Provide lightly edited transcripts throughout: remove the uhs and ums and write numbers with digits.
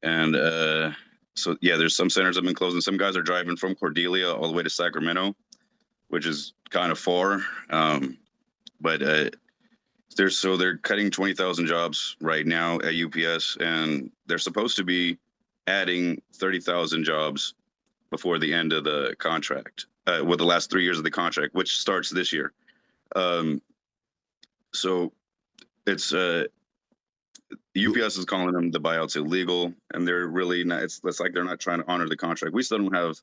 And so yeah, there's some centers have been closing. Some guys are driving from Cordelia all the way to Sacramento, which is kind of far. But they're cutting 20,000 jobs right now at UPS, and they're supposed to be adding 30,000 jobs before the end of the contract, with the last 3 years of the contract, which starts this year. So it's UPS is calling them the buyouts illegal, and they're really not. It's like they're not trying to honor the contract. We still don't have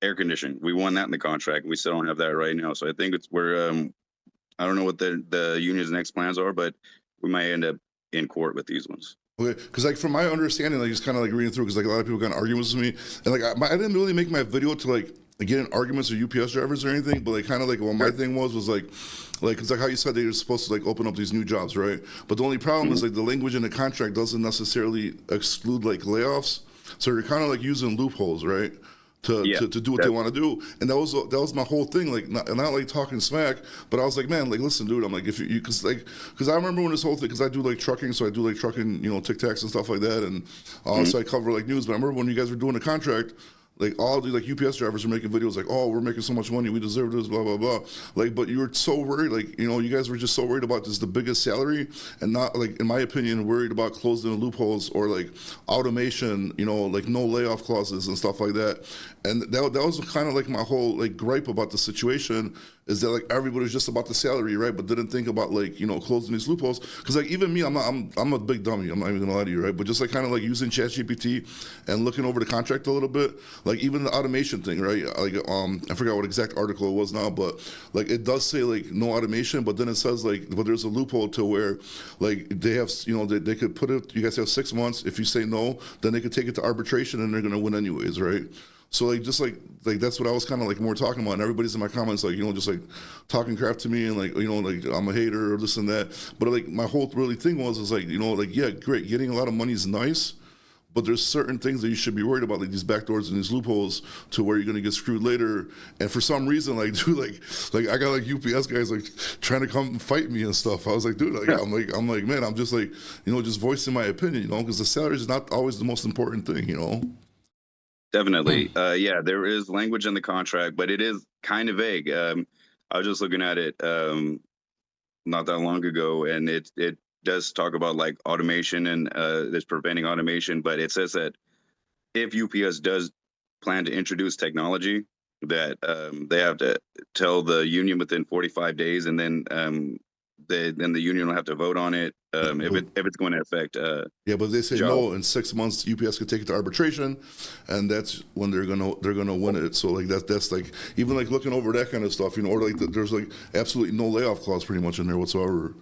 air conditioning. We won that in the contract. We still don't have that right now. So I think we're I don't know what the union's next plans are, but we might end up in court with these ones. Okay, because like from my understanding, like just kind of like reading through, because like a lot of people got arguments with me, and like I didn't really make my video to like get in arguments with UPS drivers or anything, but like kind of like what my thing was like it's like how you said they were supposed to like open up these new jobs, right? But the only problem is like the language in the contract doesn't necessarily exclude like layoffs, so you're kind of like using loopholes, right? To do what they want to do, and that was my whole thing. Like not like talking smack, but I was like, man, like listen, dude. I'm like, if you because I remember when this whole thing, because I do like trucking, so I do like trucking, Tic Tacs and stuff like that, and so I cover like news. But I remember when you guys were doing the contract. Like all the like UPS drivers are making videos like, oh, we're making so much money, we deserve this, blah blah blah. Like, but you were so worried, like you guys were just so worried about just the biggest salary, and not like, in my opinion, worried about closing the loopholes or like automation, like no layoff clauses and stuff like that. And that was kind of like my whole like gripe about the situation, is that like everybody's just about the salary, right? But didn't think about like closing these loopholes. Because like even me, I'm a big dummy. I'm not even gonna lie to you, right? But just like kind of like using ChatGPT and looking over the contract a little bit, like even the automation thing, right? Like I forgot what exact article it was now, but like it does say like no automation, but then it says like, but there's a loophole to where like they have, they could put it. You guys have 6 months. If you say no, then they could take it to arbitration, and they're gonna win anyways, right? So like just like that's what I was kind of like more talking about, and everybody's in my comments like just like talking crap to me and like like I'm a hater or this and that. But like my whole really thing is like like yeah, great, getting a lot of money is nice, but there's certain things that you should be worried about, like these backdoors and these loopholes, to where you're gonna get screwed later. And for some reason, like dude, like I got like UPS guys like trying to come and fight me and stuff. I was like, dude, like I'm like man, I'm just like just voicing my opinion, because the salary is not always the most important thing. Definitely. Yeah, there is language in the contract, but it is kind of vague. I was just looking at it not that long ago, and it does talk about like automation and that's preventing automation, but it says that if UPS does plan to introduce technology, that they have to tell the union within 45 days, and then the union will have to vote on it if it's going to affect. Yeah, but they say no, in 6 months UPS could take it to arbitration, and that's when they're gonna win it. So like that's like even like looking over that kind of stuff, or like there's like absolutely no layoff clause pretty much in there whatsoever.